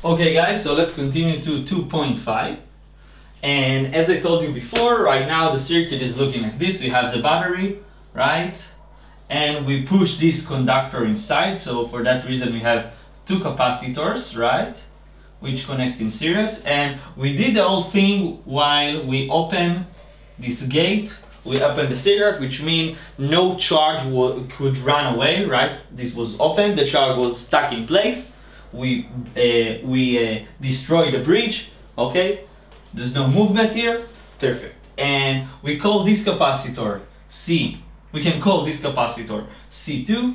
Okay guys, so let's continue to 2.5. And as I told you before, right now the circuit is looking like this. We have the battery, right? And we push this conductor inside. So for that reason we have two capacitors, right? Which connect in series. And we did the whole thing while we open this gate. We open the circuit, which means no charge could run away, right? This was open, the charge was stuck in place. We destroyed the bridge, okay? There's no movement here, perfect. And we call this capacitor C. We can call this capacitor C2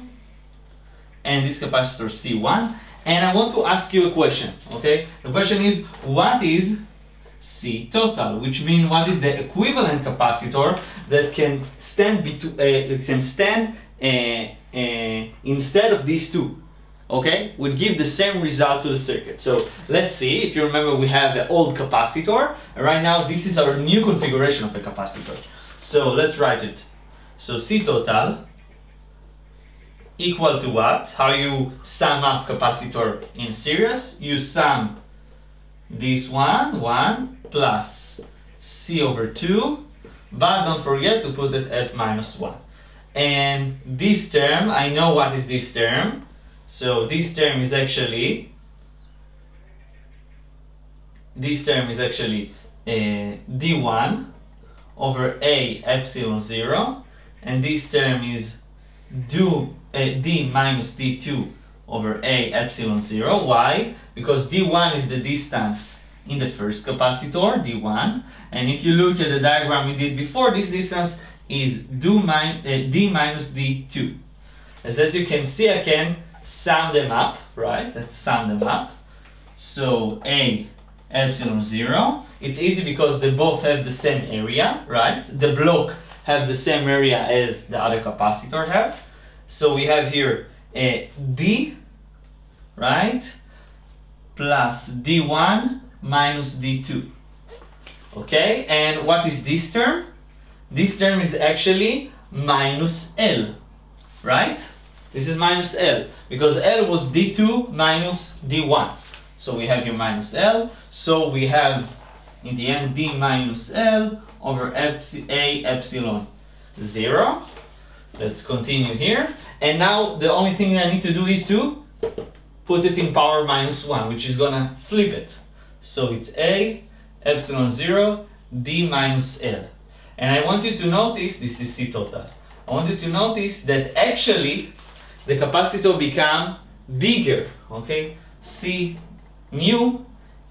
and this capacitor C1. And I want to ask you a question, okay? The question is, what is C total? Which means what is the equivalent capacitor that can stand instead of these two? Okay, would give the same result to the circuit. So let's see. If you remember, we have the old capacitor, and right now this is our new configuration of a capacitor. So let's write it. So C total equal to what? How you sum up capacitor in series? You sum this one plus C over 2, but don't forget to put it at -1. And this term, I know what is this term. So this term is actually D1 over A epsilon 0, and this term is D minus D2 over A epsilon 0. Why? Because D1 is the distance in the first capacitor, D1, and if you look at the diagram we did before, this distance is D minus D2. As you can see, I can sum them up, right? Let's sum them up. So A epsilon 0, it's easy because they both have the same area, right? The block have the same area as the other capacitor have. So we have here a D, right? Plus D1 minus D2. Okay, and what is this term? This term is actually minus L, right? This is minus L, because L was D2 minus D1. So we have here minus L, so we have in the end D minus L over A epsilon 0. Let's continue here. And now the only thing I need to do is to put it in power -1, which is gonna flip it. So it's A epsilon 0 D minus L. And I want you to notice, this is C total. I want you to notice that actually the capacitor become bigger, okay? C mu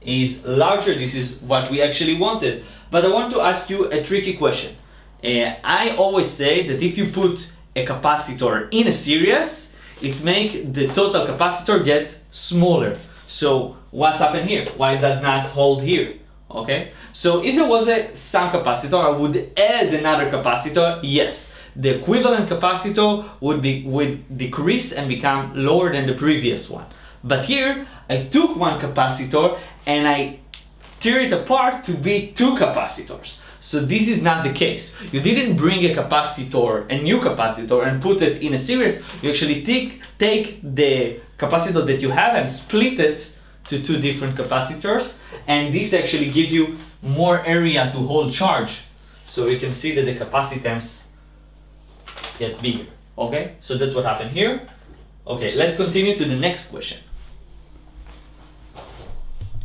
is larger. This is what we actually wanted. But I want to ask you a tricky question. I always say that if you put a capacitor in a series, it makes the total capacitor get smaller. So what's happened here? Why it does not hold here? Okay, so if there was some capacitor, I would add another capacitor. Yes, the equivalent capacitor would decrease and become lower than the previous one. But here I took one capacitor and I tear it apart to be two capacitors. So this is not the case. You didn't bring a capacitor, a new capacitor, and put it in a series. You actually take the capacitor that you have and split it to two different capacitors, and this actually gives you more area to hold charge. So you can see that the capacitance get bigger. Okay, so that's what happened here. Okay, let's continue to the next question.